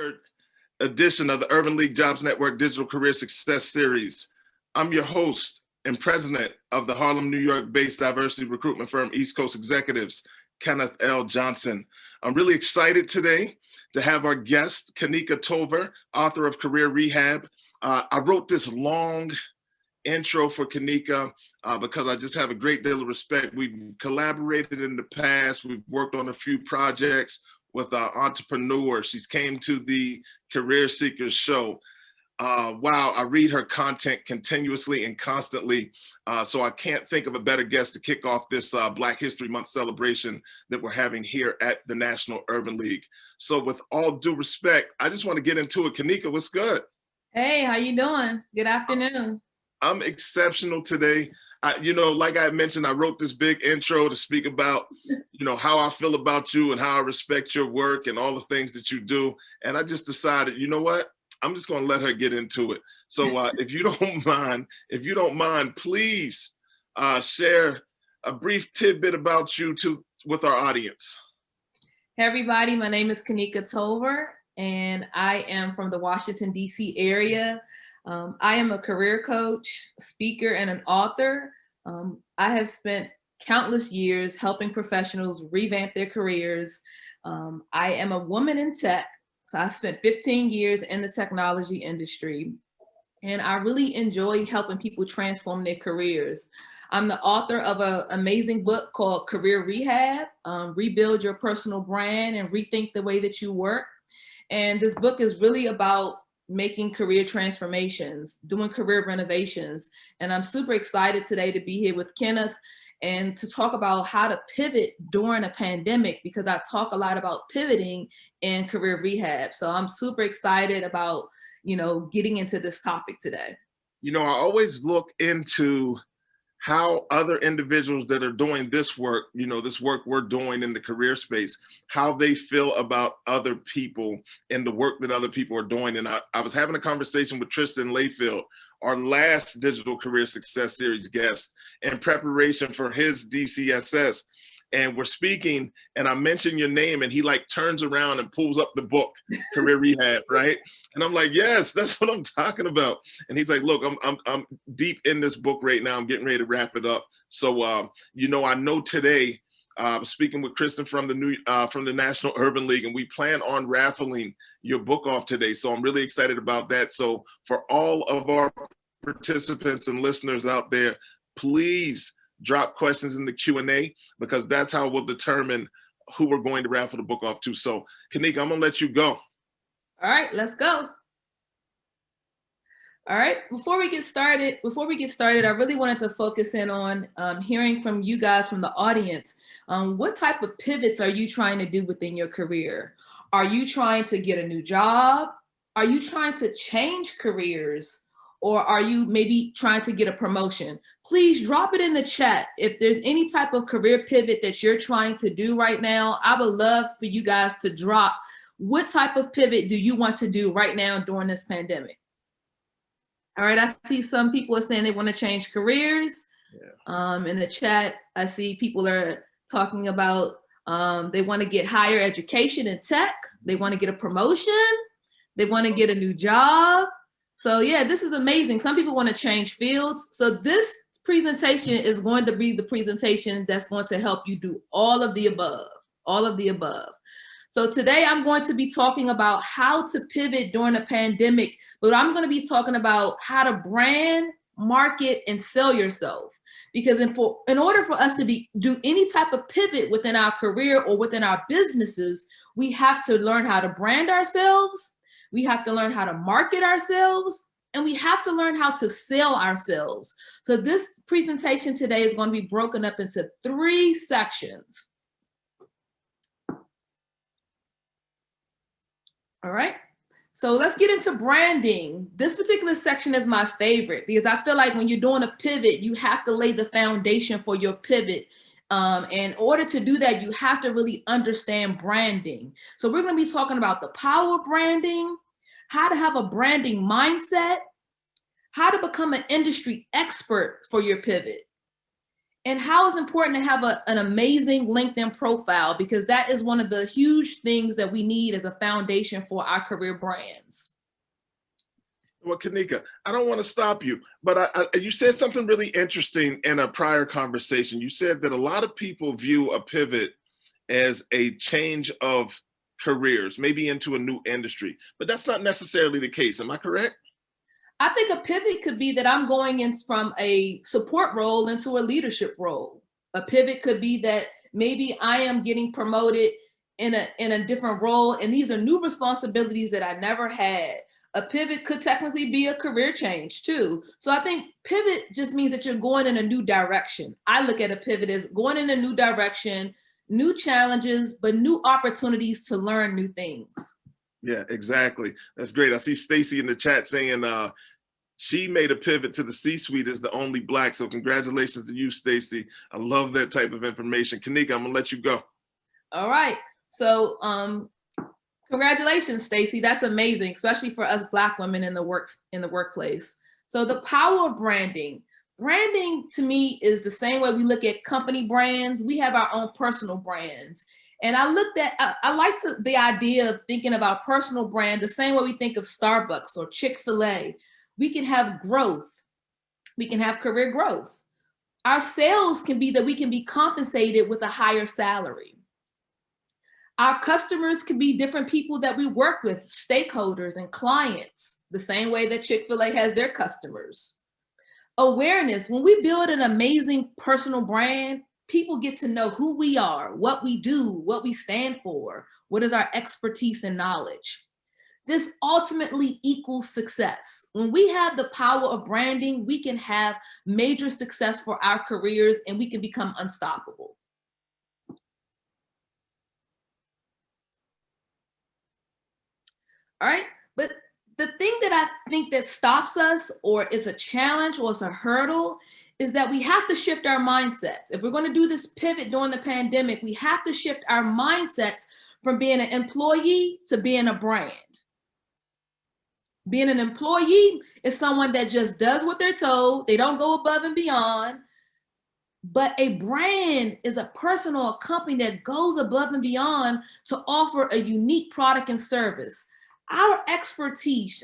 third edition of the Urban League Jobs Network Digital Career Success Series. I'm your host and president of the Harlem, New York-based diversity recruitment firm East Coast Executives, Kenneth L. Johnson. I'm really excited today to have our guest, Kanika Tolver, author of Career Rehab. I wrote this long intro for Kanika because I just have a great deal of respect. We've collaborated in the past. We've worked on a few projects with entrepreneurs. She's came to the Career Seekers show. Wow, I read her content continuously and constantly. So I can't think of a better guest to kick off this Black History Month celebration that we're having here at the National Urban League. So with all due respect, I just want to get into it. Kanika, what's good? Hey, how you doing? Good afternoon. I'm exceptional today. Like I mentioned, I wrote this big intro to speak about, how I feel about you and how I respect your work and all the things that you do. And I just decided, you know what? I'm just going to let her get into it. So if you don't mind, please share a brief tidbit about you with our audience. Hey, everybody. My name is Kanika Tolver, and I am from the Washington, D.C. area. I am a career coach, speaker, and an author. I have spent countless years helping professionals revamp their careers. I am a woman in tech, so I spent 15 years in the technology industry, and I really enjoy helping people transform their careers. I'm the author of an amazing book called Career Rehab, Rebuild Your Personal Brand and Rethink the Way That You Work. And this book is really about making career transformations, doing career renovations. And I'm super excited today to be here with Kenneth and to talk about how to pivot during a pandemic, because I talk a lot about pivoting in career rehab. So I'm super excited about, getting into this topic today. I always look into how other individuals that are doing this work, this work we're doing in the career space, how they feel about other people and the work that other people are doing. And I was having a conversation with Tristan Layfield, our last Digital Career Success Series guest, in preparation for his DCSS. And we're speaking, and I mentioned your name, and he turns around and pulls up the book, Career Rehab, right? And I'm like, yes, that's what I'm talking about. And he's like, look, I'm deep in this book right now. I'm getting ready to wrap it up. So, I know today, speaking with Kristen from the National Urban League, and we plan on raffling your book off today. So I'm really excited about that. So for all of our participants and listeners out there, please drop questions in the Q&A, because that's how we'll determine who we're going to raffle the book off to. So, Kanika, I'm gonna let you go. All right, let's go. All right, before we get started, I really wanted to focus in on hearing from you guys, from the audience. What type of pivots are you trying to do within your career? Are you trying to get a new job? Are you trying to change careers? Or are you maybe trying to get a promotion? Please drop it in the chat. If there's any type of career pivot that you're trying to do right now, I would love for you guys to drop what type of pivot do you want to do right now during this pandemic? All right, I see some people are saying they want to change careers. Yeah. In the chat, I see people are talking about they want to get higher education in tech. They want to get a promotion. They want to get a new job. So yeah, this is amazing. Some people want to change fields. So this presentation is going to be the presentation that's going to help you do all of the above. So today I'm going to be talking about how to pivot during a pandemic, but I'm going to be talking about how to brand, market, and sell yourself. Because in order for us to do any type of pivot within our career or within our businesses, we have to learn how to brand ourselves. We have to learn how to market ourselves, and we have to learn how to sell ourselves. So this presentation today is going to be broken up into 3 sections. All right, so let's get into branding. This particular section is my favorite because I feel like when you're doing a pivot, you have to lay the foundation for your pivot. In order to do that, you have to really understand branding. So we're going to be talking about the power of branding, how to have a branding mindset, how to become an industry expert for your pivot, and how it's important to have an amazing LinkedIn profile, because that is one of the huge things that we need as a foundation for our career brands. Well, Kanika, I don't want to stop you, but you said something really interesting in a prior conversation. You said that a lot of people view a pivot as a change of careers, maybe into a new industry, but that's not necessarily the case. Am I correct? I think a pivot could be that I'm going in from a support role into a leadership role. A pivot could be that maybe I am getting promoted in a different role, and these are new responsibilities that I never had. A pivot could technically be a career change too. So I think pivot just means that you're going in a new direction. I look at a pivot as going in a new direction, new challenges, but new opportunities to learn new things. Yeah, exactly. That's great. I see Stacy in the chat saying she made a pivot to the C-suite as the only Black. So congratulations to you, Stacy. I love that type of information. Kanika, I'm gonna let you go. All right. So congratulations, Stacy. That's amazing, especially for us Black women in the workplace. So the power of branding. Branding to me is the same way we look at company brands. We have our own personal brands. And I like the idea of thinking about personal brand the same way we think of Starbucks or Chick-fil-A. We can have growth. We can have career growth. Our sales can be that we can be compensated with a higher salary. Our customers can be different people that we work with, stakeholders and clients, the same way that Chick-fil-A has their customers. Awareness, when we build an amazing personal brand, people get to know who we are, what we do, what we stand for, what is our expertise and knowledge. This ultimately equals success. When we have the power of branding, we can have major success for our careers and we can become unstoppable. All right, but the thing that I think that stops us or is a challenge or is a hurdle is that we have to shift our mindsets. If we're going to do this pivot during the pandemic, we have to shift our mindsets from being an employee to being a brand. Being an employee is someone that just does what they're told. They don't go above and beyond. But a brand is a person or a company that goes above and beyond to offer a unique product and service. Our expertise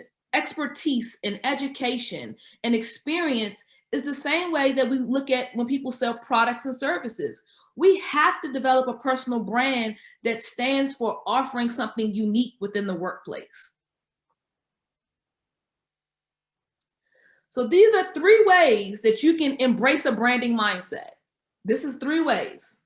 in education and experience is the same way that we look at when people sell products and services. We have to develop a personal brand that stands for offering something unique within the workplace. So these are 3 ways that you can embrace a branding mindset. This is 3 ways.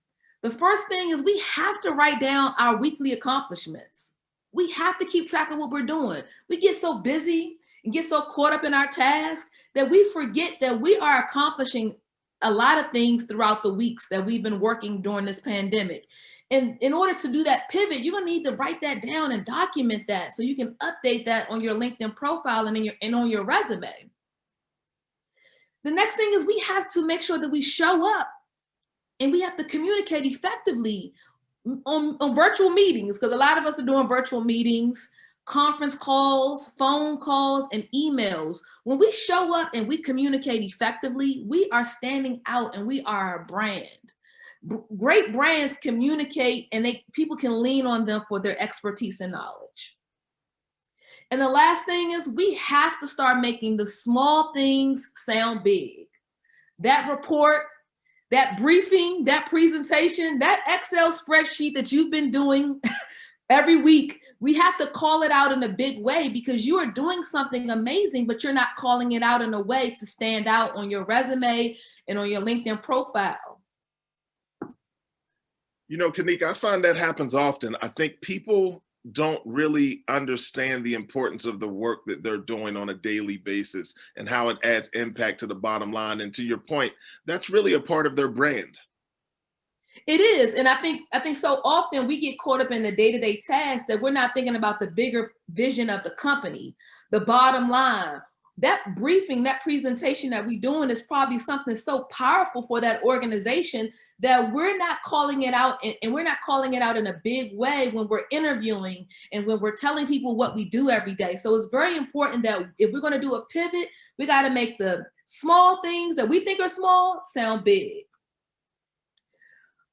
The first thing is we have to write down our weekly accomplishments. We have to keep track of what we're doing. We get so busy and get so caught up in our tasks that we forget that we are accomplishing a lot of things throughout the weeks that we've been working during this pandemic. And in order to do that pivot, you're gonna need to write that down and document that so you can update that on your LinkedIn profile and on your resume. The next thing is we have to make sure that we show up and we have to communicate effectively on virtual meetings, because a lot of us are doing virtual meetings, conference calls, phone calls, and emails. When we show up and we communicate effectively, we are standing out and we are a brand. Great brands communicate and people can lean on them for their expertise and knowledge. And the last thing is we have to start making the small things sound big. That report, that briefing, that presentation, that Excel spreadsheet that you've been doing every week, we have to call it out in a big way because you are doing something amazing, but you're not calling it out in a way to stand out on your resume and on your LinkedIn profile. You know, Kanika, I find that happens often. I think people don't really understand the importance of the work that they're doing on a daily basis and how it adds impact to the bottom line. And to your point, that's really a part of their brand. It is. And I think so often we get caught up in the day-to-day tasks that we're not thinking about the bigger vision of the company, the bottom line. That briefing, that presentation that we're doing is probably something so powerful for that organization that we're not calling it out, and we're not calling it out in a big way when we're interviewing and when we're telling people what we do every day. So it's very important that if we're going to do a pivot, we got to make the small things that we think are small sound big.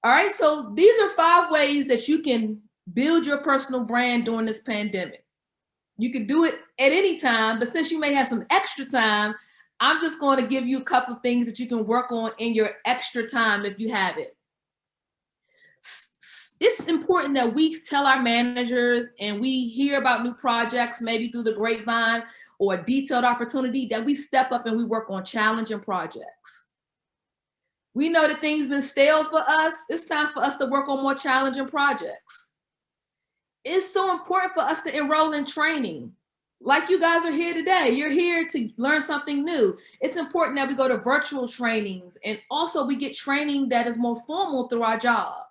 All right, so these are 5 ways that you can build your personal brand during this pandemic. You can do it at any time, but since you may have some extra time, I'm just going to give you a couple of things that you can work on in your extra time if you have it. It's important that we tell our managers and we hear about new projects, maybe through the grapevine or a detailed opportunity, that we step up and we work on challenging projects. We know that things been stale for us. It's time for us to work on more challenging projects. It's so important for us to enroll in training. Like you guys are here today. You're here to learn something new. It's important that we go to virtual trainings and also we get training that is more formal through our job.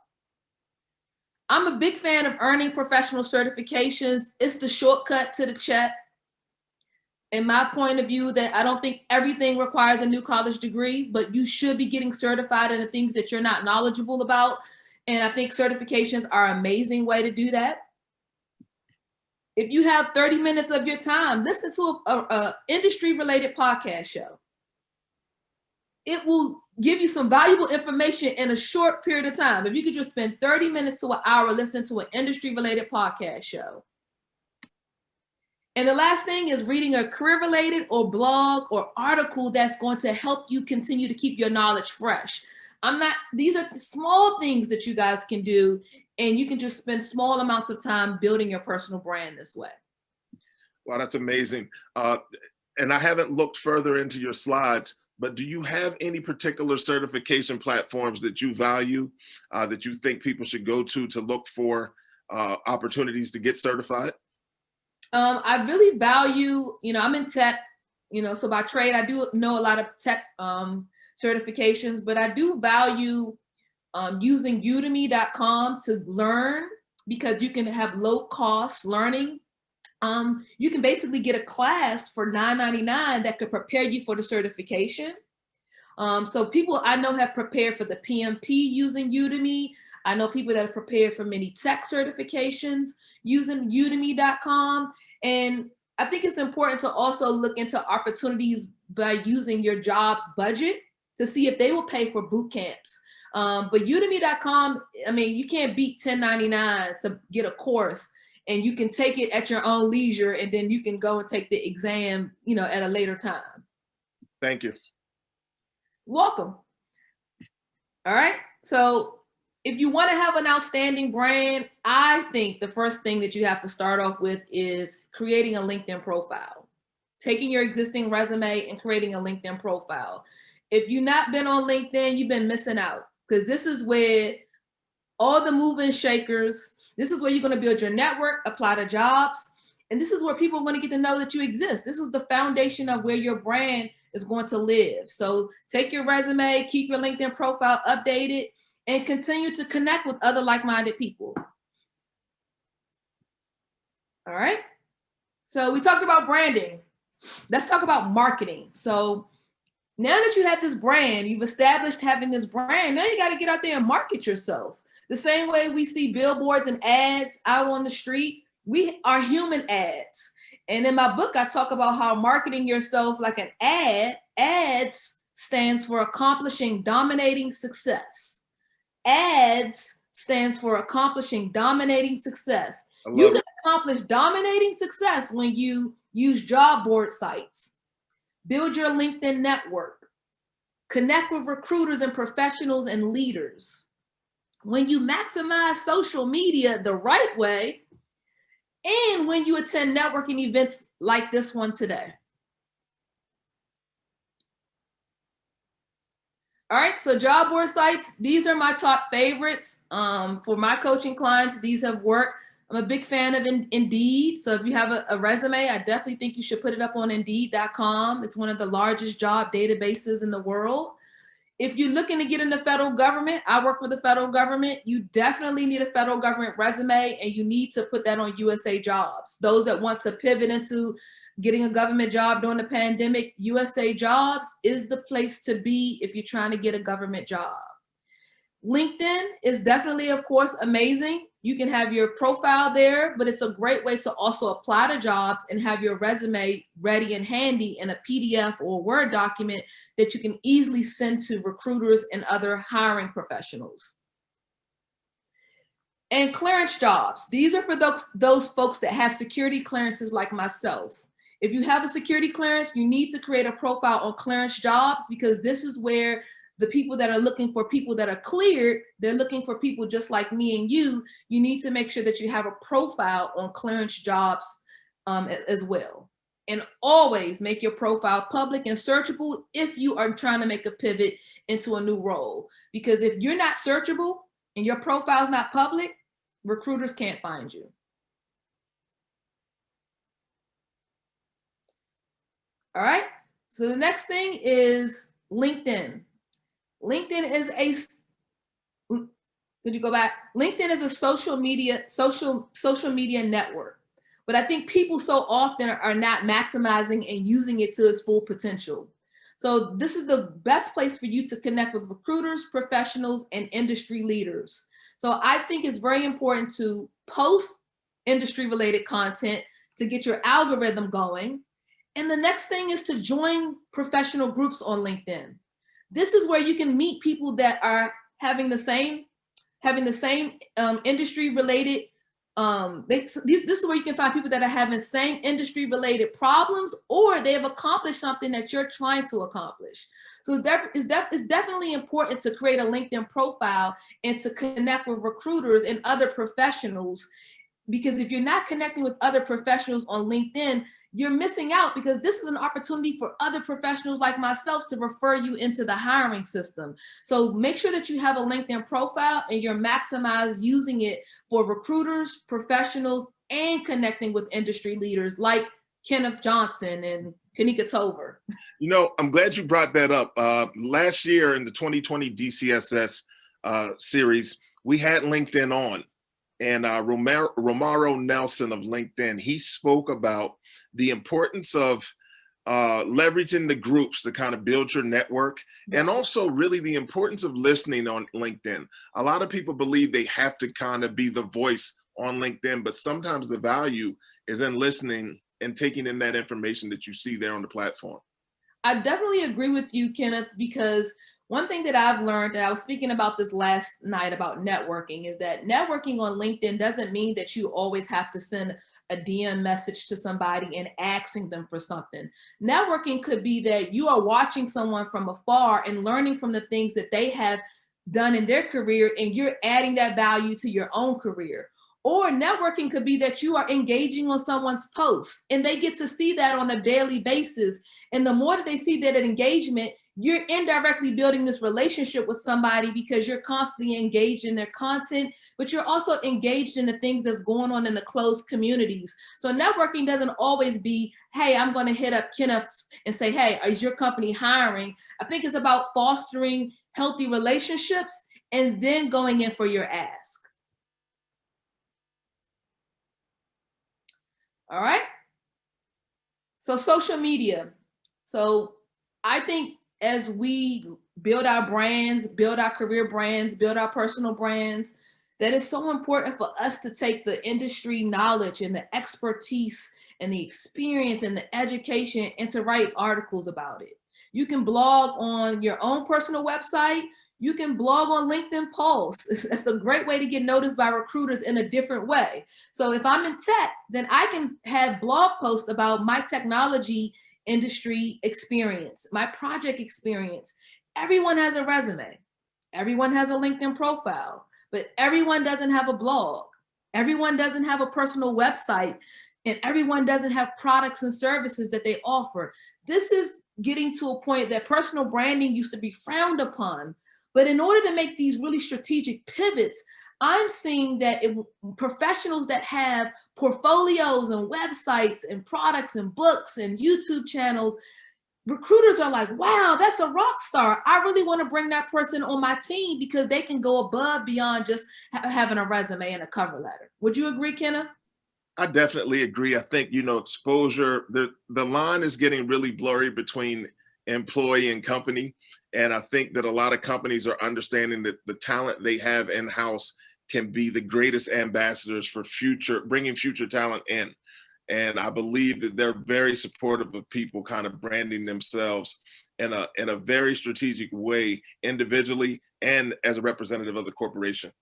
I'm a big fan of earning professional certifications. It's the shortcut to the check. In my point of view, that I don't think everything requires a new college degree, but you should be getting certified in the things that you're not knowledgeable about. And I think certifications are an amazing way to do that. If you have 30 minutes of your time, listen to a industry-related podcast show. It will give you some valuable information in a short period of time. If you could just spend 30 minutes to an hour listening to an industry-related podcast show. And the last thing is reading a career-related or blog or article that's going to help you continue to keep your knowledge fresh. These are small things that you guys can do, and you can just spend small amounts of time building your personal brand this way. Wow, that's amazing. And I haven't looked further into your slides, but do you have any particular certification platforms that you value, that you think people should go to look for opportunities to get certified? I really value, I'm in tech, so by trade, I do know a lot of tech certifications, but I do value using udemy.com to learn, because you can have low cost learning. You can basically get a class for $9.99 that could prepare you for the certification. So people I know have prepared for the PMP using Udemy. I know people that have prepared for many tech certifications using udemy.com. And I think it's important to also look into opportunities by using your job's budget to see if they will pay for boot camps. But udemy.com, you can't beat $10.99 to get a course, and you can take it at your own leisure, and then you can go and take the exam, at a later time. Thank you. Welcome. All right. So if you want to have an outstanding brand, I think the first thing that you have to start off with is creating a LinkedIn profile. Taking your existing resume and creating a LinkedIn profile. If you've not been on LinkedIn, you've been missing out, because this is where all the moving shakers, this is where you're going to build your network, apply to jobs, and this is where people want to get to know that you exist. This is the foundation of where your brand is going to live. So take your resume, keep your LinkedIn profile updated, and continue to connect with other like-minded people. All right. So we talked about branding. Let's talk about marketing. So now that you have this brand, you've established having this brand, now you got to get out there and market yourself. The same way we see billboards and ads out on the street, we are human ads. And in my book, I talk about how marketing yourself like an ad, ads stands for accomplishing dominating success. Ads stands for accomplishing dominating success. You can accomplish dominating success when you use job board sites, build your LinkedIn network, connect with recruiters and professionals and leaders. When you maximize social media the right way, and when you attend networking events like this one today. All right, so job board sites, these are my top favorites. For my coaching clients, these have worked. I'm a big fan of Indeed. So if you have a resume, I definitely think you should put it up on Indeed.com. It's one of the largest job databases in the world. If you're looking to get in the federal government, I work for the federal government. You definitely need a federal government resume, and you need to put that on USA Jobs. Those that want to pivot into getting a government job during the pandemic, USA Jobs is the place to be if you're trying to get a government job. LinkedIn is definitely, of course, amazing. You can have your profile there, but it's a great way to also apply to jobs and have your resume ready and handy in a PDF or Word document that you can easily send to recruiters and other hiring professionals. And clearance jobs. These are for those folks that have security clearances like myself. If you have a security clearance, you need to create a profile on clearance jobs, because this is where the people that are looking for people that are cleared, they're looking for people just like me and you. You need to make sure that you have a profile on clearance jobs as well. And always make your profile public and searchable if you are trying to make a pivot into a new role. Because if you're not searchable and your profile is not public, recruiters can't find you. All right. So the next thing is LinkedIn. LinkedIn is could you go back? LinkedIn is a social media network. But I think people so often are not maximizing and using it to its full potential. So this is the best place for you to connect with recruiters, professionals, and industry leaders. So I think it's very important to post industry-related content to get your algorithm going. And the next thing is to join professional groups on LinkedIn. This is where you can meet people that are having the same industry-related. This is where you can find people that are having same industry-related problems, or they have accomplished something that you're trying to accomplish. So it's definitely important to create a LinkedIn profile and to connect with recruiters and other professionals, because if you're not connecting with other professionals on LinkedIn, you're missing out, because this is an opportunity for other professionals like myself to refer you into the hiring system. So make sure that you have a LinkedIn profile and you're maximized using it for recruiters, professionals, and connecting with industry leaders like Kenneth Johnson and Kanika Tover. You know, I'm glad you brought that up. Last year in the 2020 DCSS series, we had LinkedIn on, and Romaro Nelson of LinkedIn, he spoke about the importance of leveraging the groups to kind of build your network, and also really the importance of listening on LinkedIn. A lot of people believe they have to kind of be the voice on LinkedIn, but sometimes the value is in listening and taking in that information that you see there on the platform. I definitely agree with you, Kenneth, because one thing that I've learned, and I was speaking about this last night about networking, is that networking on LinkedIn doesn't mean that you always have to send a DM message to somebody and asking them for something. Networking could be that you are watching someone from afar and learning from the things that they have done in their career, and you're adding that value to your own career. Or networking could be that you are engaging on someone's post and they get to see that on a daily basis. And the more that they see that engagement, you're indirectly building this relationship with somebody because you're constantly engaged in their content, but you're also engaged in the things that's going on in the closed communities. So networking doesn't always be, hey, I'm going to hit up Kenneth and say, hey, is your company hiring? I think it's about fostering healthy relationships and then going in for your ask. All right. So social media. So I think as we build our brands, build our career brands, build our personal brands, that it's so important for us to take the industry knowledge and the expertise and the experience and the education and to write articles about it. You can blog on your own personal website. You can blog on LinkedIn Pulse. It's a great way to get noticed by recruiters in a different way. So if I'm in tech, then I can have blog posts about my technology industry experience, my project experience. Everyone has a resume. Everyone has a LinkedIn profile, but everyone doesn't have a blog. Everyone doesn't have a personal website, and everyone doesn't have products and services that they offer. This is getting to a point that personal branding used to be frowned upon. But in order to make these really strategic pivots, I'm seeing that professionals that have portfolios and websites and products and books and YouTube channels, recruiters are like, wow, that's a rock star. I really want to bring that person on my team because they can go above beyond just having a resume and a cover letter. Would you agree, Kenneth? I definitely agree. I think, you know, exposure, the line is getting really blurry between employee and company. And I think that a lot of companies are understanding that the talent they have in-house can be the greatest ambassadors for bringing future talent in. And I believe that they're very supportive of people kind of branding themselves in a very strategic way, individually and as a representative of the corporation.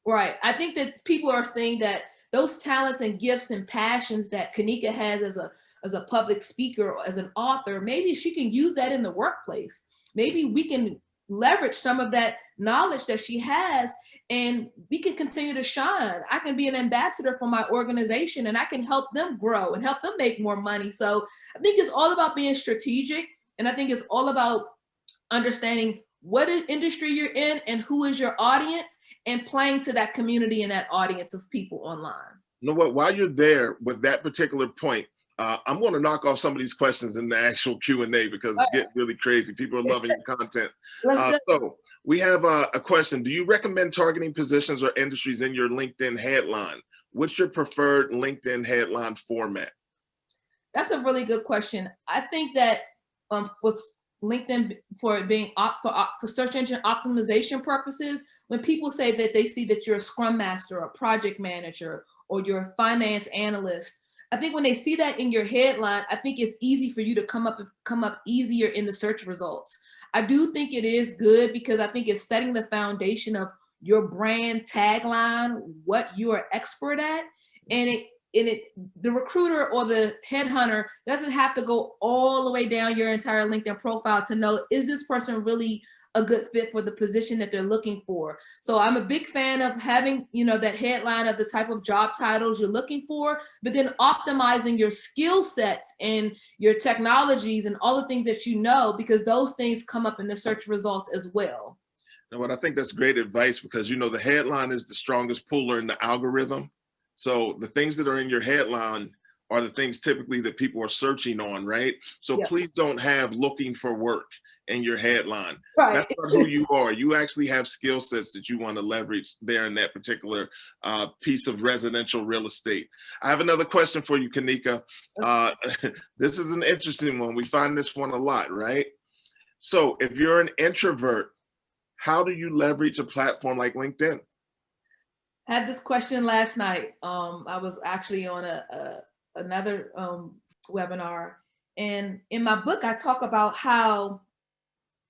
Right. I think that people are saying that those talents and gifts and passions that Kanika has as a public speaker or as an author, maybe she can use that in the workplace. Maybe we can leverage some of that knowledge that she has and we can continue to shine. I can be an ambassador for my organization and I can help them grow and help them make more money. So I think it's all about being strategic, and I think it's all about understanding what industry you're in and who is your audience, and playing to that community and that audience of people online. You know what? While you're there with that particular point, I'm going to knock off some of these questions in the actual Q&A because it's getting really crazy. People are loving your content. Let's go. So we have a question. Do you recommend targeting positions or industries in your LinkedIn headline? What's your preferred LinkedIn headline format? That's a really good question. I think that with LinkedIn, for it being for search engine optimization purposes, when people say that they see that you're a scrum master, a project manager, or you're a finance analyst, I think when they see that in your headline, I think it's easy for you to come up easier in the search results. I do think it is good because I think it's setting the foundation of your brand tagline, what you are expert at, and the recruiter or the headhunter doesn't have to go all the way down your entire LinkedIn profile to know, is this person really a good fit for the position that they're looking for? So I'm a big fan of having, that headline of the type of job titles you're looking for, but then optimizing your skill sets and your technologies and all the things that because those things come up in the search results as well. And what I think that's great advice, because the headline is the strongest puller in the algorithm. So the things that are in your headline are the things typically that people are searching on, right? So Please don't have looking for work in your headline. Right. That's not who you are. You actually have skill sets that you want to leverage there in that particular piece of residential real estate. I have another question for you, Kanika. This is an interesting one. We find this one a lot, right? So if you're an introvert, how do you leverage a platform like LinkedIn? Had this question last night. I was actually on another webinar, and in my book, I talk about how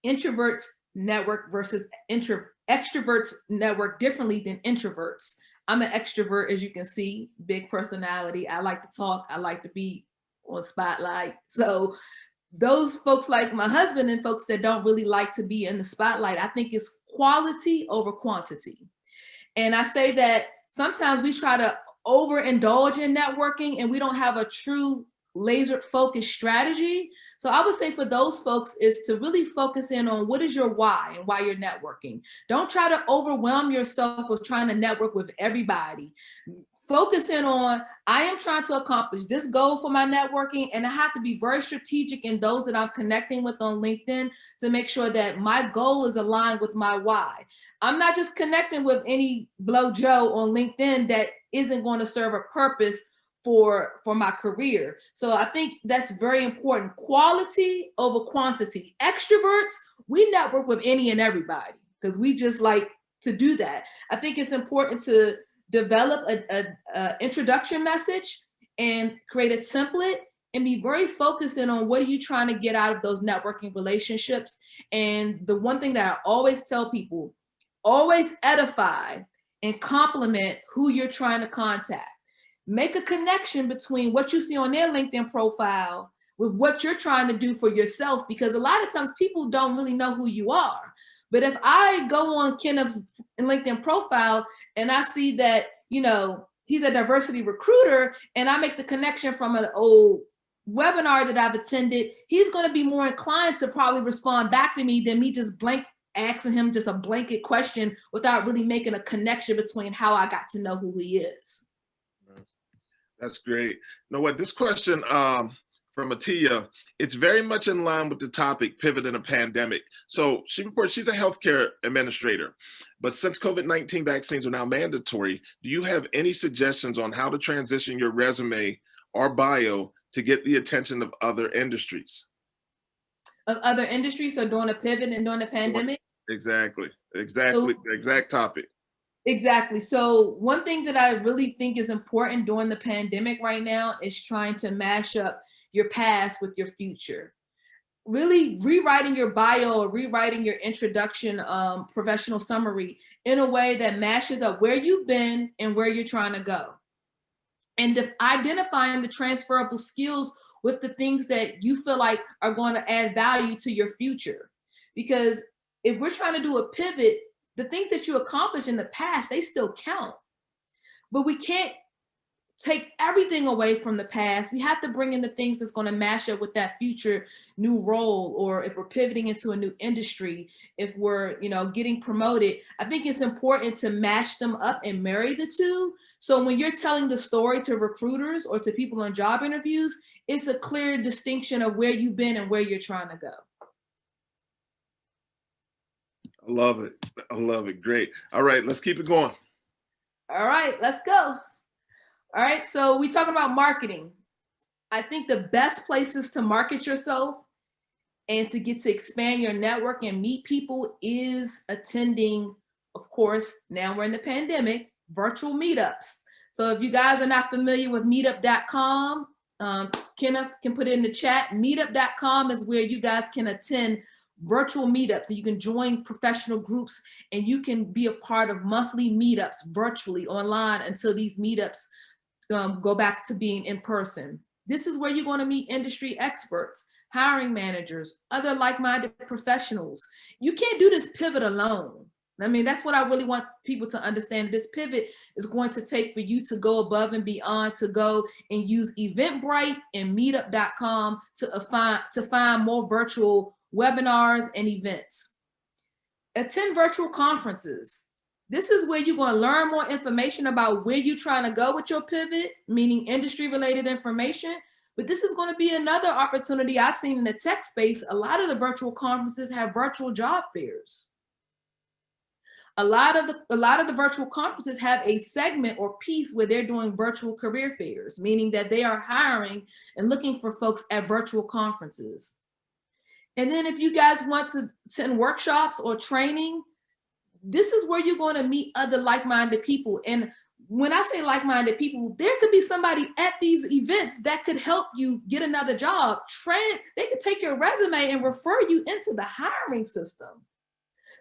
introverts network versus extroverts network differently than introverts. I'm an extrovert, as you can see, big personality. I like to talk. I like to be on spotlight. So those folks like my husband and folks that don't really like to be in the spotlight, I think it's quality over quantity. And I say that sometimes we try to overindulge in networking and we don't have a true laser focused strategy. So I would say for those folks is to really focus in on what is your why and why you're networking. Don't try to overwhelm yourself with trying to network with everybody. Focus in on, I am trying to accomplish this goal for my networking, and I have to be very strategic in those that I'm connecting with on LinkedIn to make sure that my goal is aligned with my why. I'm not just connecting with any Blow Joe on LinkedIn that isn't going to serve a purpose for my career. So I think that's very important. Quality over quantity. Extroverts, we network with any and everybody because we just like to do that. I think it's important to develop a introduction message and create a template and be very focused in on what are you trying to get out of those networking relationships. And the one thing that I always tell people, always edify and compliment who you're trying to contact. Make a connection between what you see on their LinkedIn profile with what you're trying to do for yourself, because a lot of times people don't really know who you are. But if I go on Kenneth's LinkedIn profile and I see that, he's a diversity recruiter, and I make the connection from an old webinar that I've attended, he's going to be more inclined to probably respond back to me than me just asking him just a blanket question without really making a connection between how I got to know who he is. That's great. You know what, this question from Atia, it's very much in line with the topic, pivot in a pandemic. So she reports she's a healthcare administrator, but since COVID-19 vaccines are now mandatory, do you have any suggestions on how to transition your resume or bio to get the attention of other industries? Of other industries, so during a pivot and during the pandemic? Exactly, so, the exact topic. Exactly. So one thing that I really think is important during the pandemic right now is trying to mash up your past with your future. really rewriting your bio or rewriting your introduction professional summary in a way that matches up where you've been and where you're trying to go. And identifying the transferable skills with the things that you feel like are going to add value to your future. Because if we're trying to do a pivot, the things that you accomplished in the past, they still count. But we can't take everything away from the past. We have to bring in the things that's going to match up with that future new role, or if we're pivoting into a new industry, if we're, getting promoted. I think it's important to match them up and marry the two. So when you're telling the story to recruiters or to people on job interviews, it's a clear distinction of where you've been and where you're trying to go. I love it. I love it. Great. All right, let's keep it going. All right, let's go. All right, so we're talking about marketing. I think the best places to market yourself and to get to expand your network and meet people is attending, of course, now we're in the pandemic, virtual meetups. So if you guys are not familiar with meetup.com, Kenneth can put it in the chat. Meetup.com is where you guys can attend virtual meetups. So you can join professional groups and you can be a part of monthly meetups virtually online until these meetups go back to being in person. This is where you're going to meet industry experts, hiring managers, other like-minded professionals. You can't do this pivot alone. I mean, that's what I really want people to understand. This pivot is going to take for you to go above and beyond, to go and use Eventbrite and meetup.com to find more virtual webinars and events. Attend virtual conferences. This is where you're going to learn more information about where you're trying to go with your pivot, meaning industry related information. But this is going to be another opportunity I've seen in the tech space. A lot of the virtual conferences have virtual job fairs. A lot of the virtual conferences have a segment or piece where they're doing virtual career fairs, meaning that they are hiring and looking for folks at virtual conferences. And then if you guys want to attend workshops or training, this is where you're going to meet other like-minded people. And when I say like-minded people, there could be somebody at these events that could help you get another job. They could take your resume and refer you into the hiring system.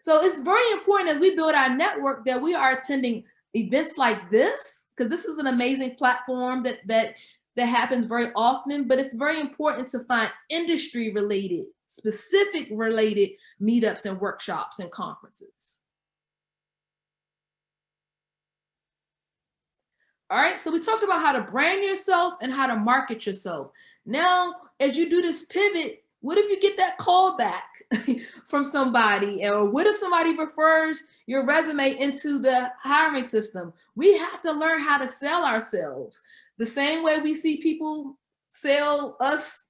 So it's very important as we build our network that we are attending events like this, because this is an amazing platform that happens very often, but it's very important to find industry related, specific related meetups and workshops and conferences. All right, so we talked about how to brand yourself and how to market yourself. Now, as you do this pivot, what if you get that call back from somebody? Or what if somebody refers your resume into the hiring system? We have to learn how to sell ourselves. The same way we see people sell us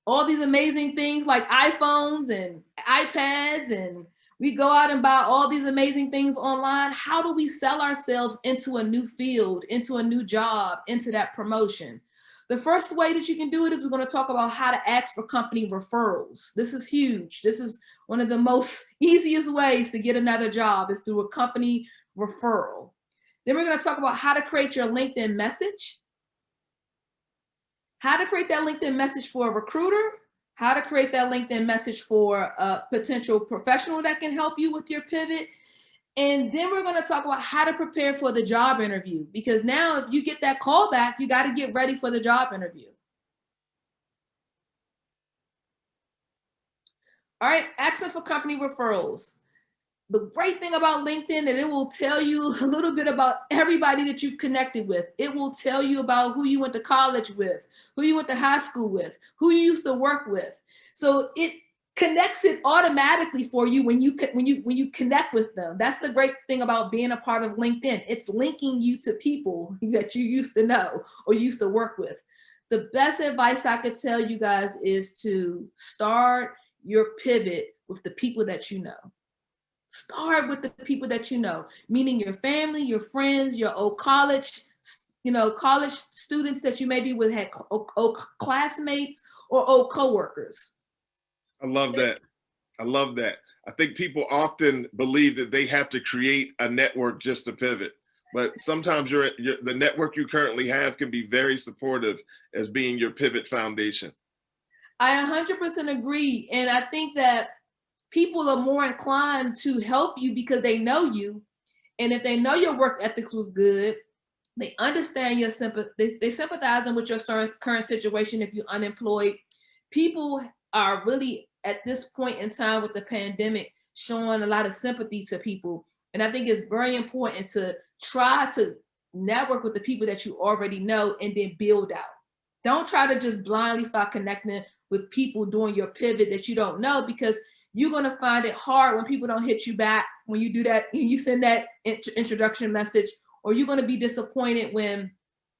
all these amazing things like iPhones and iPads, and we go out and buy all these amazing things online. How do we sell ourselves into a new field, into a new job, into that promotion? The first way that you can do it is we're going to talk about how to ask for company referrals. This is huge. This is one of the most easiest ways to get another job is through a company referral. Then we're going to talk about how to create your LinkedIn message, how to create that LinkedIn message for a recruiter, how to create that LinkedIn message for a potential professional that can help you with your pivot. And then we're going to talk about how to prepare for the job interview, because now if you get that call back, you got to get ready for the job interview. All right, asking for company referrals. The great thing about LinkedIn that it will tell you a little bit about everybody that you've connected with. It will tell you about who you went to college with, who you went to high school with, who you used to work with. So it connects it automatically for you when you connect with them. That's the great thing about being a part of LinkedIn. It's linking you to people that you used to know or used to work with. The best advice I could tell you guys is to start your pivot with the people that you know. Start with the people that you know, meaning your family, your friends, your old college students that you maybe would have old classmates or old coworkers. I love that. I love that. I think people often believe that they have to create a network just to pivot, but sometimes the network you currently have can be very supportive as being your pivot foundation. I 100% agree. And I think that people are more inclined to help you because they know you. And if they know your work ethics was good, they understand your sympathy, they sympathizing with your current situation if you're unemployed. People are really at this point in time with the pandemic showing a lot of sympathy to people. And I think it's very important to try to network with the people that you already know and then build out. Don't try to just blindly start connecting with people doing your pivot that you don't know, because you're going to find it hard when people don't hit you back when you do that, you send that introduction message, or you're going to be disappointed when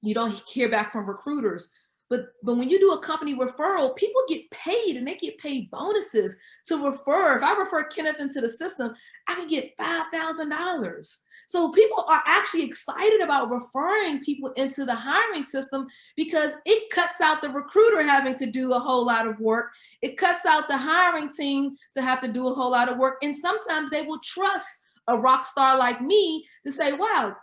you don't hear back from recruiters. But when you do a company referral, people get paid, and they get paid bonuses to refer. If I refer Kenneth into the system, I can get $5,000. So people are actually excited about referring people into the hiring system because it cuts out the recruiter having to do a whole lot of work. It cuts out the hiring team to have to do a whole lot of work. And sometimes they will trust a rock star like me to say, wow,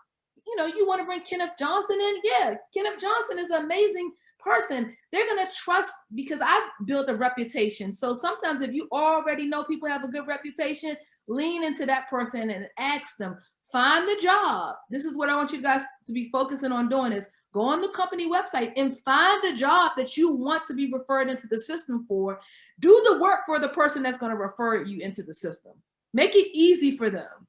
you know, you want to bring Kenneth Johnson in? Yeah, Kenneth Johnson is an amazing person. They're going to trust because I've built a reputation. So sometimes if you already know people have a good reputation, lean into that person and ask them, find the job. This is what I want you guys to be focusing on doing, is go on the company website and find the job that you want to be referred into the system for. Do the work for the person that's going to refer you into the system. Make it easy for them.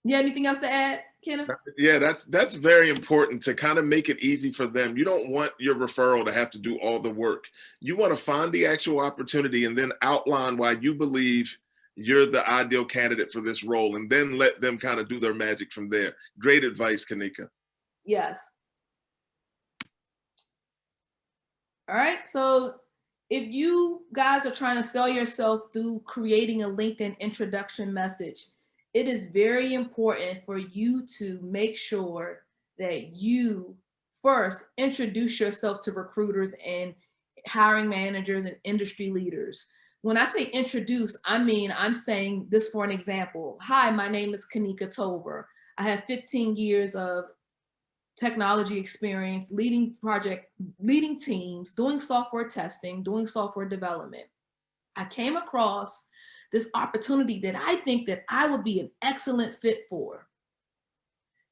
Yeah, anything else to add, Kenneth? Yeah, that's very important, to kind of make it easy for them. You don't want your referral to have to do all the work. You want to find the actual opportunity and then outline why you believe you're the ideal candidate for this role, and then let them kind of do their magic from there. Great advice, Kanika. Yes. All right. So if you guys are trying to sell yourself through creating a LinkedIn introduction message, it is very important for you to make sure that you first introduce yourself to recruiters and hiring managers and industry leaders. When I say introduce, I mean, I'm saying this for an example. Hi, my name is Kanika Tover. I have 15 years of technology experience, leading teams, doing software testing, doing software development. I came across this opportunity that I think that I would be an excellent fit for.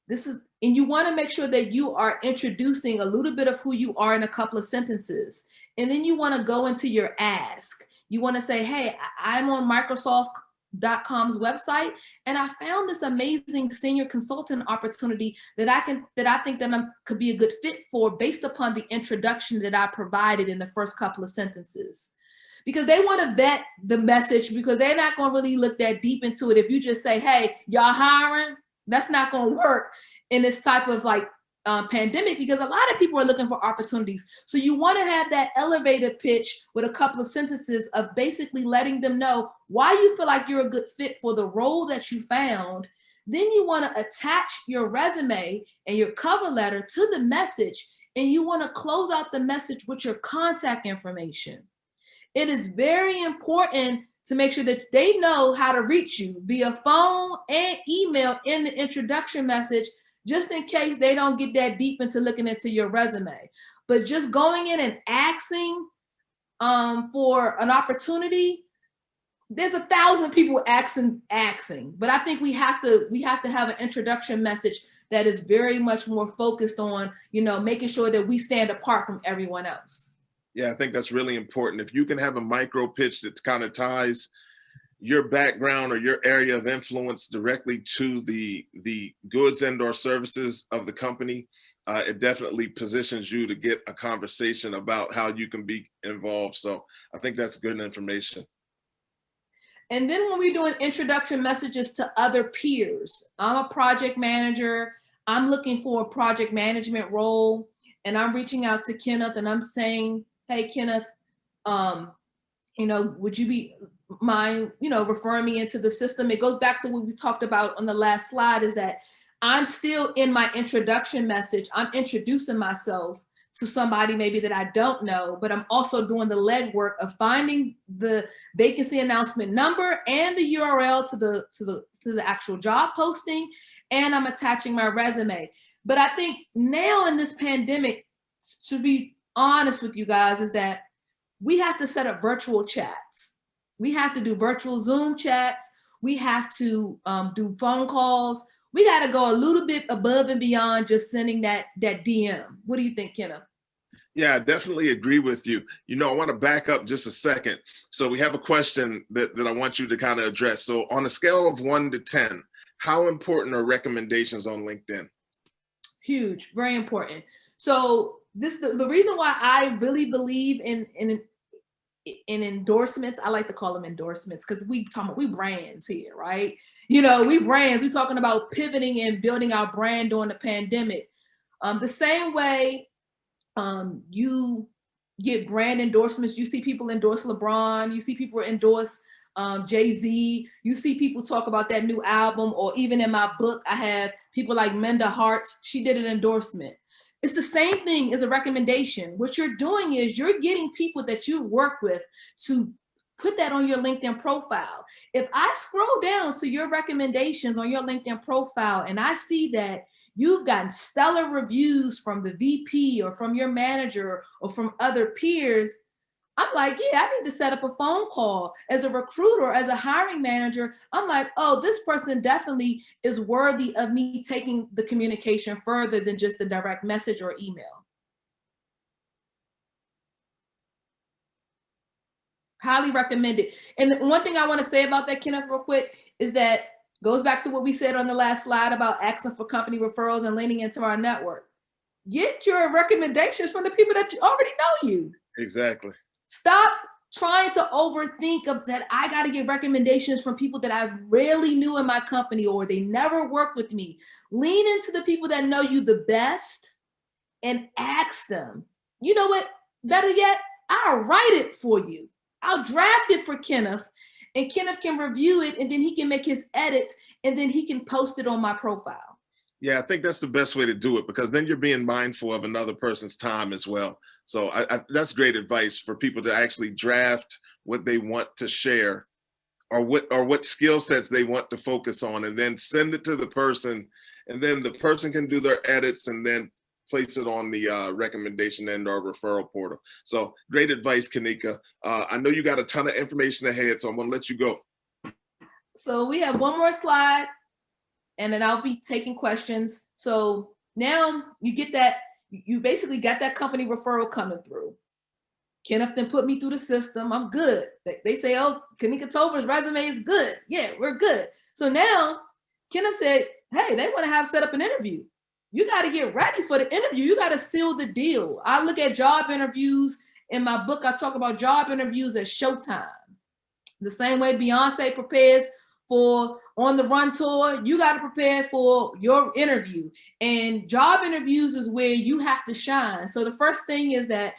And you want to make sure that you are introducing a little bit of who you are in a couple of sentences. And then you want to go into your ask. You want to say, hey, I'm on Microsoft.com's website, and I found this amazing senior consultant opportunity that I think that I could be a good fit for based upon the introduction that I provided in the first couple of sentences. Because they want to vet the message, because they're not going to really look that deep into it. If you just say, hey, y'all hiring, that's not going to work in this type of like pandemic, because a lot of people are looking for opportunities. So you want to have that elevator pitch with a couple of sentences of basically letting them know why you feel like you're a good fit for the role that you found. Then you want to attach your resume and your cover letter to the message, and you want to close out the message with your contact information. It is very important to make sure that they know how to reach you via phone and email in the introduction message, just in case they don't get that deep into looking into your resume. But just going in and asking for an opportunity, there's 1,000 people asking. But I think we have to have an introduction message that is very much more focused on, making sure that we stand apart from everyone else. Yeah, I think that's really important. If you can have a micro pitch that kind of ties your background or your area of influence directly to the goods and or services of the company, it definitely positions you to get a conversation about how you can be involved. So I think that's good information. And then when we're doing introduction messages to other peers, I'm a project manager, I'm looking for a project management role, and I'm reaching out to Kenneth and I'm saying, hey, Kenneth, would you be mind, referring me into the system? It goes back to what we talked about on the last slide, is that I'm still in my introduction message. I'm introducing myself to somebody maybe that I don't know, but I'm also doing the legwork of finding the vacancy announcement number and the URL to the actual job posting, and I'm attaching my resume. But I think now in this pandemic, to be honest with you guys is that we have to set up virtual chats. We have to do virtual Zoom chats. We have to do phone calls. We got to go a little bit above and beyond just sending that DM. What do you think, Kenneth? Yeah, I definitely agree with you. You know, I want to back up just a second. So we have a question that I want you to kind of address. So on a scale of 1 to 10, how important are recommendations on LinkedIn? Huge, very important. So the reason why I really believe in endorsements, I like to call them endorsements because we brands here, right? You know, we brands, we're talking about pivoting and building our brand during the pandemic. The same way you get brand endorsements, you see people endorse LeBron, you see people endorse Jay-Z, you see people talk about that new album, or even in my book, I have people like Minda Harts, she did an endorsement. It's the same thing as a recommendation. What you're doing is you're getting people that you work with to put that on your LinkedIn profile. If I scroll down to your recommendations on your LinkedIn profile and I see that you've gotten stellar reviews from the VP or from your manager or from other peers, I'm like, yeah, I need to set up a phone call. As a recruiter, as a hiring manager, I'm like, oh, this person definitely is worthy of me taking the communication further than just the direct message or email. Highly recommended. And one thing I want to say about that, Kenneth, real quick, is that goes back to what we said on the last slide about asking for company referrals and leaning into our network. Get your recommendations from the people that already know you. Exactly. Stop trying to overthink of that. I got to get recommendations from people that I rarely knew in my company or they never worked with me. Lean into the people that know you the best and ask them. You know what? Better yet, I'll write it for you. I'll draft it for Kenneth, and Kenneth can review it, and then he can make his edits, and then he can post it on my profile. Yeah, I think that's the best way to do it, because then you're being mindful of another person's time as well. So that's great advice for people to actually draft what they want to share, or what skill sets they want to focus on, and then send it to the person, and then the person can do their edits and then place it on the recommendation and or referral portal. So great advice, Kanika. I know you got a ton of information ahead, so I'm gonna let you go. So we have one more slide, and then I'll be taking questions. So now you get that, you basically got that company referral coming through. Kenneth then put me through the system. I'm good. They say, oh, Kanika Tover's resume is good. Yeah, we're good. So now Kenneth said, hey, they want to have set up an interview. You got to get ready for the interview. You got to seal the deal. I look at job interviews. In my book, I talk about job interviews as showtime. The same way Beyonce prepares for On the Run tour, you got to prepare for your interview. And job interviews is where you have to shine. So the first thing is that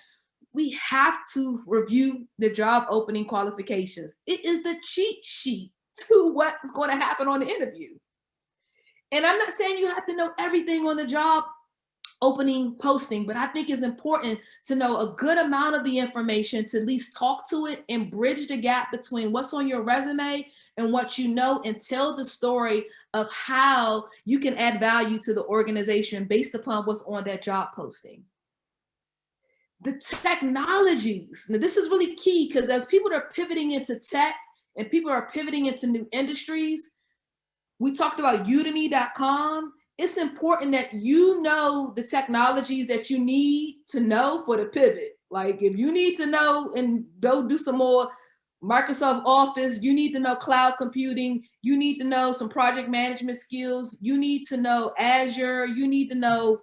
we have to review the job opening qualifications. It is the cheat sheet to what's going to happen on the interview. And I'm not saying you have to know everything on the job opening posting, but I think it's important to know a good amount of the information to at least talk to it and bridge the gap between what's on your resume and what you know, and tell the story of how you can add value to the organization based upon what's on that job posting. The technologies, now this is really key, because as people are pivoting into tech and people are pivoting into new industries, we talked about udemy.com. It's important that you know the technologies that you need to know for the pivot. Like if you need to know and go do some more Microsoft Office, you need to know cloud computing, you need to know some project management skills, you need to know Azure, you need to know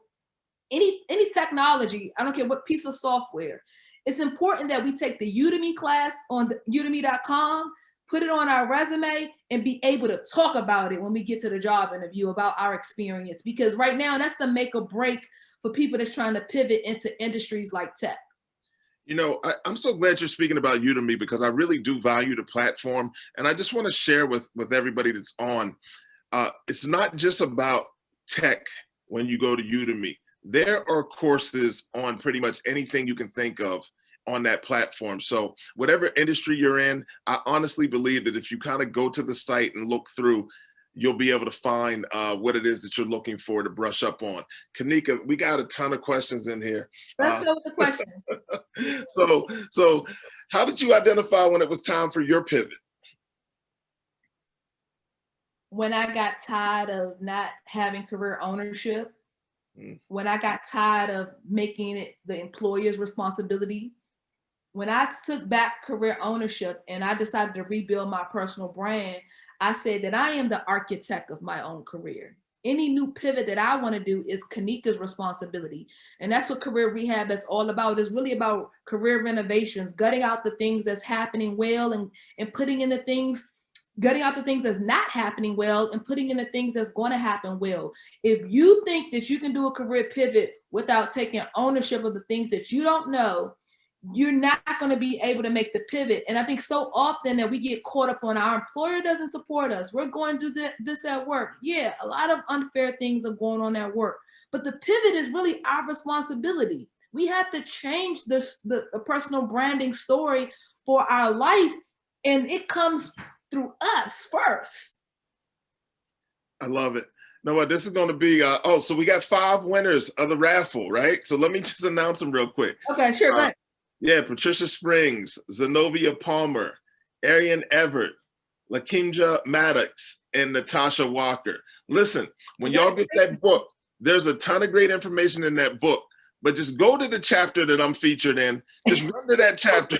any technology. I don't care what piece of software. It's important that we take the Udemy class on udemy.com, put it on our resume, and be able to talk about it when we get to the job interview about our experience. Because right now, that's the make or break for people that's trying to pivot into industries like tech. You know, I'm so glad you're speaking about Udemy, because I really do value the platform. And I just want to share with everybody that's on, it's not just about tech when you go to Udemy. There are courses on pretty much anything you can think of on that platform. So whatever industry you're in, I honestly believe that if you kind of go to the site and look through, you'll be able to find what it is that you're looking for to brush up on. Kanika, we got a ton of questions in here. Let's go with the questions. So how did you identify when it was time for your pivot? When I got tired of not having career ownership, when I got tired of making it the employer's responsibility, when I took back career ownership and I decided to rebuild my personal brand, I said that I am the architect of my own career. Any new pivot that I want to do is Kanika's responsibility. And that's what career rehab is all about. It's really about career renovations, gutting out the things that's happening well and putting in the things, gutting out the things that's not happening well and putting in the things that's going to happen well. If you think that you can do a career pivot without taking ownership of the things that you don't know, you're not going to be able to make the pivot. And I think so often that we get caught up on our employer doesn't support us. We're going to do this at work. Yeah, a lot of unfair things are going on at work. But the pivot is really our responsibility. We have to change the personal branding story for our life. And it comes through us first. I love it. You know what? This is going to be, so we got 5 winners of the raffle, right? So let me just announce them real quick. Okay, sure. Go ahead. Yeah, Patricia Springs, Zenobia Palmer, Arian Everett, Lakimja Maddox, and Natasha Walker. Listen, when y'all get that book, there's a ton of great information in that book, but just go to the chapter that I'm featured in. Just run to that chapter.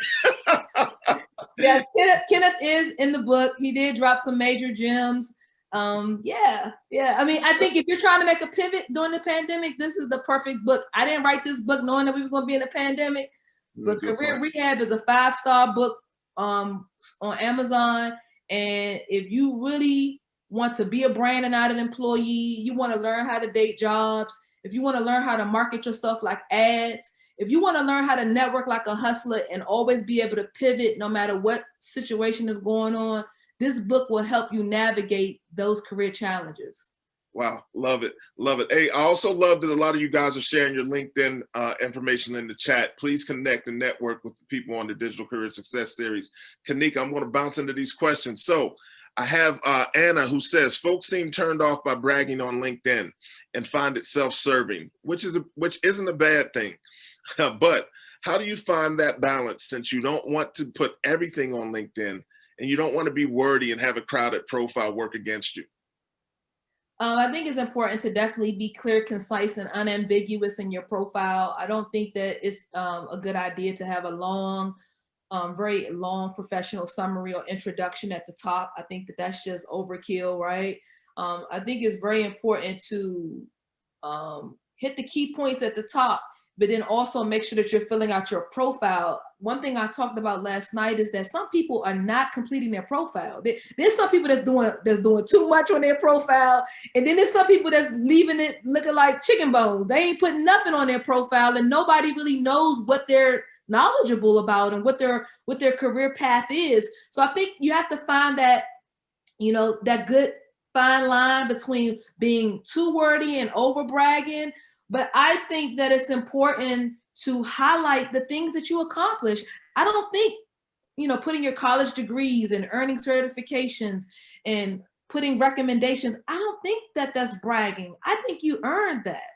Yes, Kenneth is in the book. He did drop some major gems. Yeah. I mean, I think if you're trying to make a pivot during the pandemic, this is the perfect book. I didn't write this book knowing that we was going to be in a pandemic. But Career Rehab is a 5-star book on Amazon. And if you really want to be a brand and not an employee, you want to learn how to date jobs, if you want to learn how to market yourself like ads, if you want to learn how to network like a hustler and always be able to pivot no matter what situation is going on, this book will help you navigate those career challenges. Wow, love it, love it. Hey, I also love that a lot of you guys are sharing your LinkedIn information in the chat. Please connect and network with the people on the Digital Career Success Series. Kanika, I'm going to bounce into these questions. So I have Anna who says, folks seem turned off by bragging on LinkedIn and find it self-serving, which isn't a bad thing. But how do you find that balance, since you don't want to put everything on LinkedIn and you don't want to be wordy and have a crowded profile work against you? I think it's important to definitely be clear, concise, and unambiguous in your profile. I don't think that it's a good idea to have a long, very long professional summary or introduction at the top. I think that that's just overkill, right? I think it's very important to hit the key points at the top, but then also make sure that you're filling out your profile. One thing I talked about last night is that some people are not completing their profile. There's some people that's doing too much on their profile, and then there's some people that's leaving it looking like chicken bones. They ain't putting nothing on their profile, and nobody really knows what they're knowledgeable about and what their career path is. So I think you have to find that, that good fine line between being too wordy and over bragging. But I think that it's important to highlight the things that you accomplish. I don't think, putting your college degrees and earning certifications and putting recommendations, I don't think that that's bragging. I think you earned that.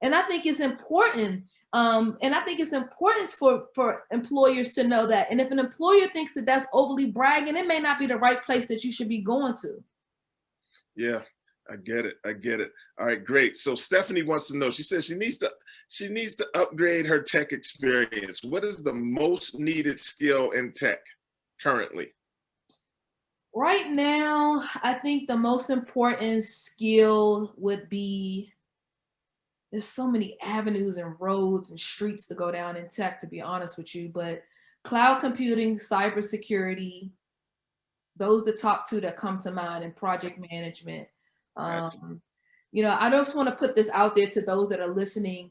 And I think it's important. And I think it's important for employers to know that. And if an employer thinks that that's overly bragging, it may not be the right place that you should be going to. Yeah. I get it. All right, great. So Stephanie wants to know, she says she needs to upgrade her tech experience. What is the most needed skill in tech currently? Right now, I think the most important skill would be, there's so many avenues and roads and streets to go down in tech, to be honest with you, but cloud computing, cybersecurity, those are the top 2 that come to mind, and project management. I just want to put this out there to those that are listening.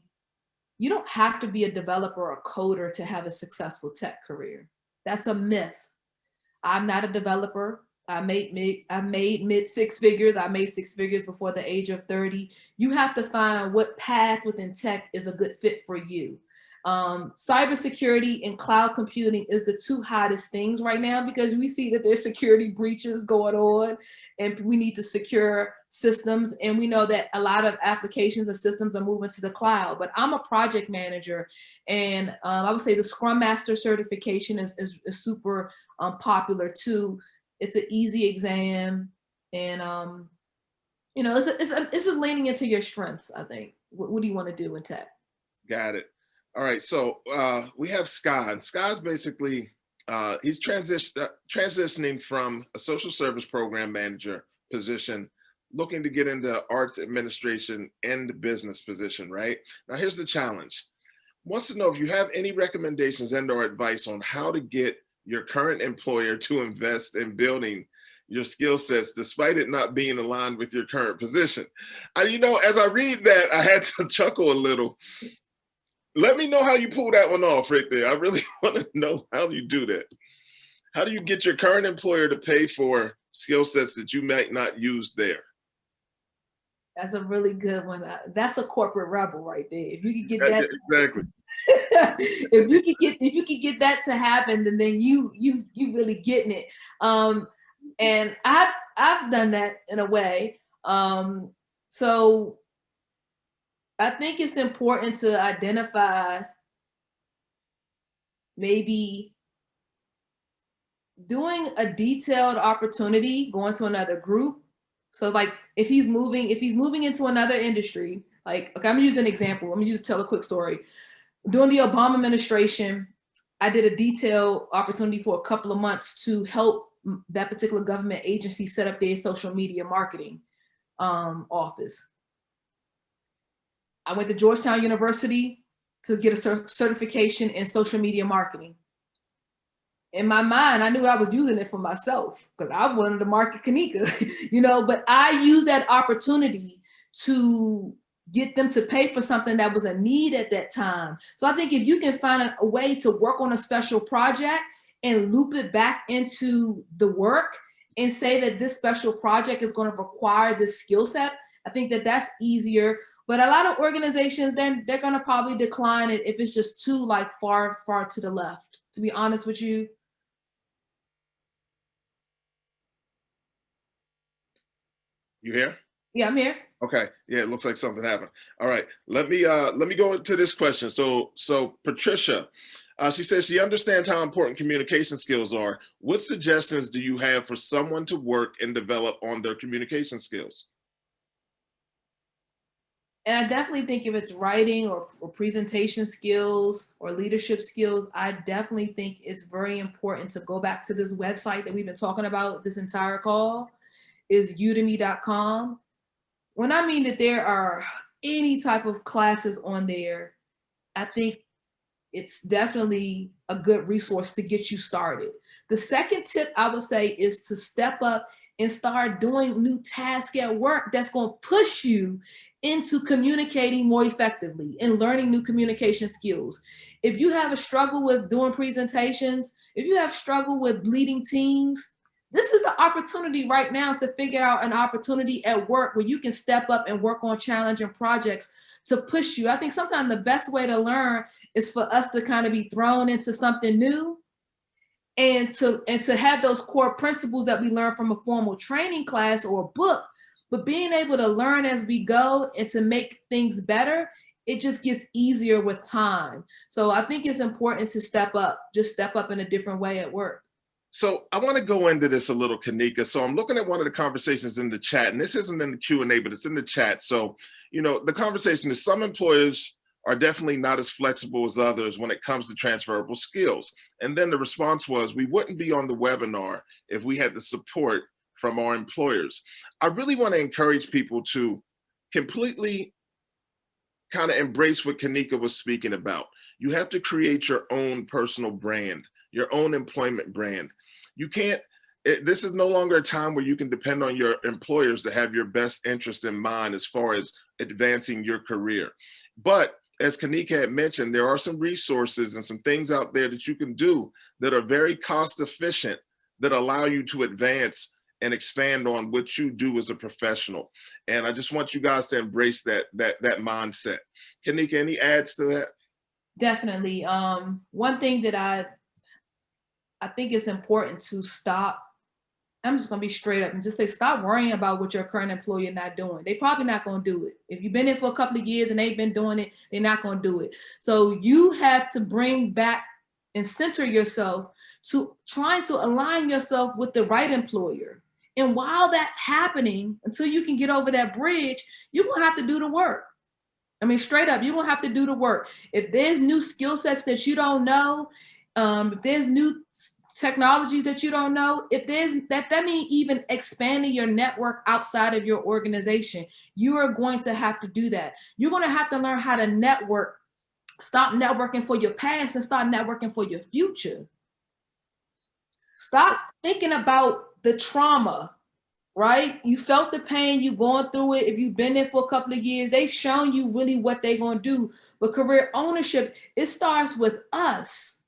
You don't have to be a developer or a coder to have a successful tech career. That's a myth. I'm not a developer. I made mid 6 figures. I made 6 figures before the age of 30. You have to find what path within tech is a good fit for you. Cybersecurity and cloud computing is the 2 hottest things right now, because we see that there's security breaches going on. and we need to secure systems. And we know that a lot of applications and systems are moving to the cloud. But I'm a project manager, and I would say the Scrum Master certification is super popular too. It's an easy exam, and you know, it's just leaning into your strengths, I think. What do you want to do in tech? Got it. All right. So we have Scott. And Scott's basically, he's transitioning from a social service program manager position, looking to get into arts administration and business position, right? Now, here's the challenge. Wants to know if you have any recommendations and or advice on how to get your current employer to invest in building your skill sets, despite it not being aligned with your current position. You know, as I read that, I had to chuckle a little. Let me know how you pull that one off right there. I really want to know how you do that. How do you get your current employer to pay for skill sets that you might not use there? That's a really good one. That's a corporate rebel right there. If you could get that, exactly. if you could get that to happen, then you really getting it. And I've done that in a way. So I think it's important to identify maybe doing a detailed opportunity, going to another group. So like if he's moving into another industry, like, okay, I'm gonna use an example. Let me tell a quick story. During the Obama administration, I did a detailed opportunity for a couple of months to help that particular government agency set up their social media marketing office. I went to Georgetown University to get a certification in social media marketing. In my mind, I knew I was using it for myself because I wanted to market Kanika, you know, but I used that opportunity to get them to pay for something that was a need at that time. So I think if you can find a way to work on a special project and loop it back into the work and say that this special project is going to require this skill set, I think that that's easier. But a lot of organizations, then they're going to probably decline it if it's just too like far to the left, to be honest with you. You here? Yeah, I'm here. Okay. Yeah, it looks like something happened. All right. Let me go into this question. So Patricia, she says she understands how important communication skills are. What suggestions do you have for someone to work and develop on their communication skills? And I definitely think if it's writing or presentation skills or leadership skills, I definitely think it's very important to go back to this website that we've been talking about this entire call, is udemy.com. When I mean that there are any type of classes on there, I think it's definitely a good resource to get you started. The second tip I would say is to step up and start doing new tasks at work that's going to push you into communicating more effectively and learning new communication skills. If you have a struggle with doing presentations, if you have struggle with leading teams, this is the opportunity right now to figure out an opportunity at work where you can step up and work on challenging projects to push you. I think sometimes the best way to learn is for us to kind of be thrown into something new and to have those core principles that we learn from a formal training class or a book, but being able to learn as we go and to make things better, it just gets easier with time. So I think it's important to step up in a different way at work. So I want to go into this a little, Kanika. So I'm looking at one of the conversations in the chat, and this isn't in the Q&A, but it's in the chat. So, you know, the conversation is some employers are definitely not as flexible as others when it comes to transferable skills. And then the response was, we wouldn't be on the webinar if we had the support from our employers. I really want to encourage people to completely kind of embrace what Kanika was speaking about. You have to create your own personal brand, your own employment brand. You can't, this is no longer a time where you can depend on your employers to have your best interest in mind as far as advancing your career. But as Kanika had mentioned, there are some resources and some things out there that you can do that are very cost efficient that allow you to advance and expand on what you do as a professional. And I just want you guys to embrace that mindset. Kanika, any adds to that? Definitely. One thing that I think it's important to stop I'm just gonna be straight up and just say, stop worrying about what your current employer not doing. They probably not gonna do it. If you've been in for a couple of years and they've been doing it, they're not gonna do it. So you have to bring back and center yourself to trying to align yourself with the right employer. And while that's happening, until you can get over that bridge, you're gonna have to do the work. I mean, straight up, you're gonna have to do the work. If there's new skill sets that you don't know, if there's new technologies that you don't know, if there's that means even expanding your network outside of your organization, you are going to have to do that. You're going to have to learn how to network. Stop networking for your past and start networking for your future. Stop thinking about the trauma, right? You felt the pain, you going through it. If you've been there for a couple of years, they've shown you really what they're going to do. But career ownership, it starts with us.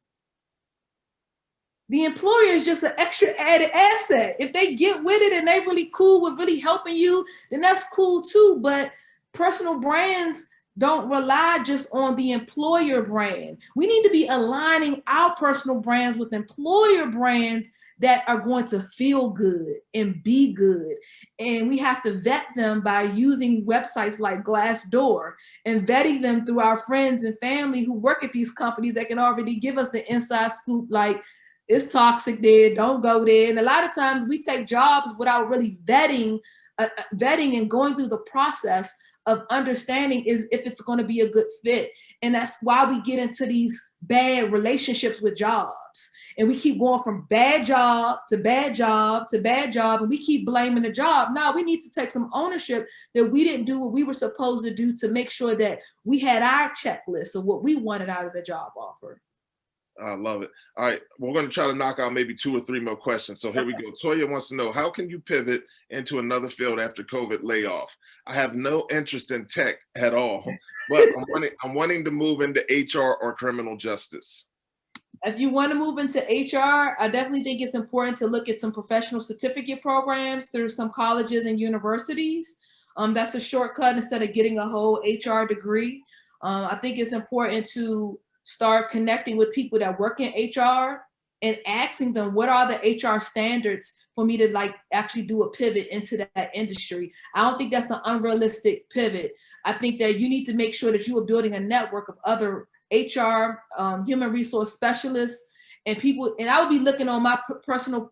The employer is just an extra added asset. If they get with it and they really cool with really helping you, then that's cool too. But personal brands don't rely just on the employer brand. We need to be aligning our personal brands with employer brands that are going to feel good and be good. And we have to vet them by using websites like Glassdoor and vetting them through our friends and family who work at these companies that can already give us the inside scoop, like, it's toxic there, don't go there. And a lot of times we take jobs without really vetting and going through the process of understanding is if it's going to be a good fit. And that's why we get into these bad relationships with jobs. And we keep going from bad job to bad job to bad job, and we keep blaming the job. No, we need to take some ownership that we didn't do what we were supposed to do to make sure that we had our checklist of what we wanted out of the job offer. I love it. All right, we're going to try to knock out maybe 2 or 3 more questions. So here we go. Toya wants to know, how can you pivot into another field after COVID layoff? I have no interest in tech at all, but I'm wanting to move into HR or criminal justice. If you want to move into HR, I definitely think it's important to look at some professional certificate programs through some colleges and universities. That's a shortcut instead of getting a whole HR degree. I think it's important to start connecting with people that work in HR and asking them, what are the HR standards for me to like actually do a pivot into that industry? I don't think that's an unrealistic pivot. I think that you need to make sure that you are building a network of other HR, human resource specialists and people. And I would be looking on my personal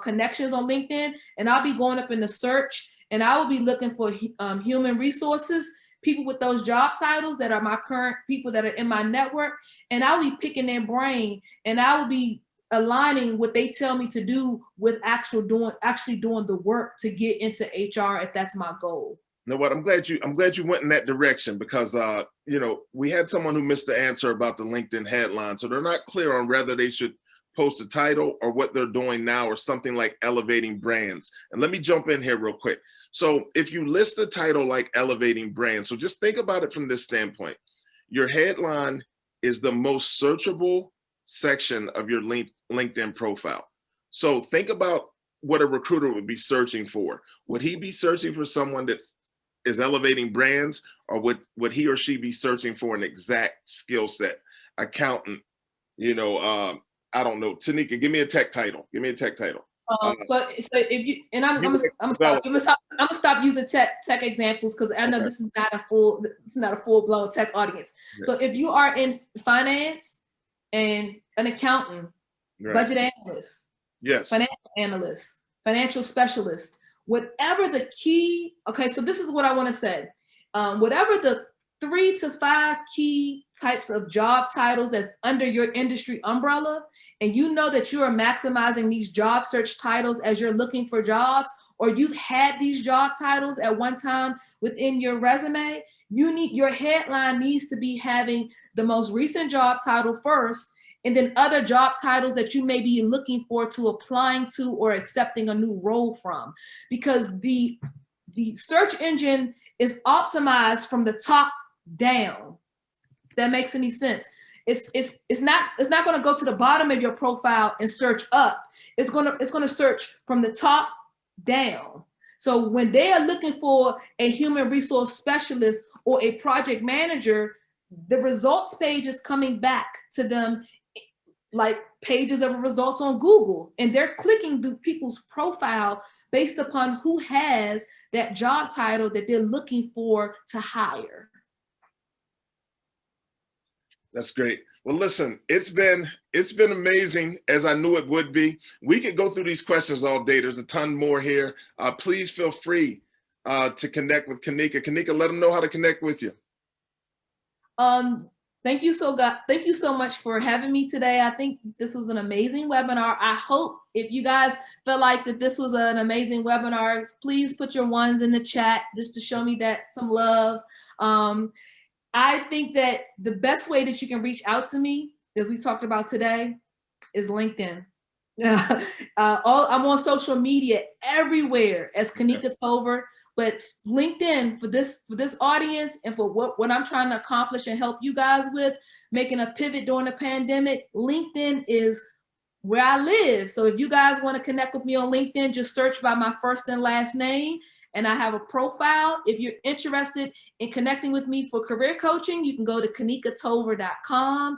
connections on LinkedIn, and I'll be going up in the search and I will be looking for human resources, people with those job titles that are my current people that are in my network, and I'll be picking their brain and I will be aligning what they tell me to do with actually doing the work to get into HR if that's my goal. You know what? I'm glad you went in that direction because you know, we had someone who missed the answer about the LinkedIn headline, so they're not clear on whether they should post a title or what they're doing now or something like elevating brands. And let me jump in here real quick. So if you list a title like elevating brands, so just think about it from this standpoint. Your headline is the most searchable section of your LinkedIn profile. So think about what a recruiter would be searching for. Would he be searching for someone that is elevating brands, or would he or she be searching for an exact skill set? Accountant, you know, I don't know. Tanika, give me a tech title. Give me a tech title. So if you, and I'm gonna stop using tech examples because I know this is not a full-blown tech audience. Yeah. So if you are in finance and an accountant, right, budget analyst, yes, financial analyst, financial specialist, whatever the key, okay, so this is what I want to say. Whatever the 3 to 5 key types of job titles that's under your industry umbrella, and you know that you are maximizing these job search titles as you're looking for jobs, or you've had these job titles at one time within your resume, your headline needs to be having the most recent job title first, and then other job titles that you may be looking for to applying to or accepting a new role from. Because the search engine is optimized from the top down. If that makes any sense. It's not going to go to the bottom of your profile and search up. It's going to search from the top down. So when they are looking for a human resource specialist or a project manager, the results page is coming back to them like pages of results on Google, and they're clicking through people's profile based upon who has that job title that they're looking for to hire. That's great. Well, listen, it's been amazing, as I knew it would be. We could go through these questions all day. There's a ton more here. Please feel free to connect with Kanika. Kanika, let them know how to connect with you. Thank you so much for having me today. I think this was an amazing webinar. I hope if you guys feel like that this was an amazing webinar, please put your ones in the chat just to show me that some love. I think that the best way that you can reach out to me, as we talked about today, is LinkedIn. I'm on social media everywhere as Kanika Tover, but LinkedIn for this audience and for what I'm trying to accomplish and help you guys with, making a pivot during the pandemic, LinkedIn is where I live. So if you guys want to connect with me on LinkedIn, just search by my first and last name. And I have a profile. If you're interested in connecting with me for career coaching, you can go to kanikatover.com.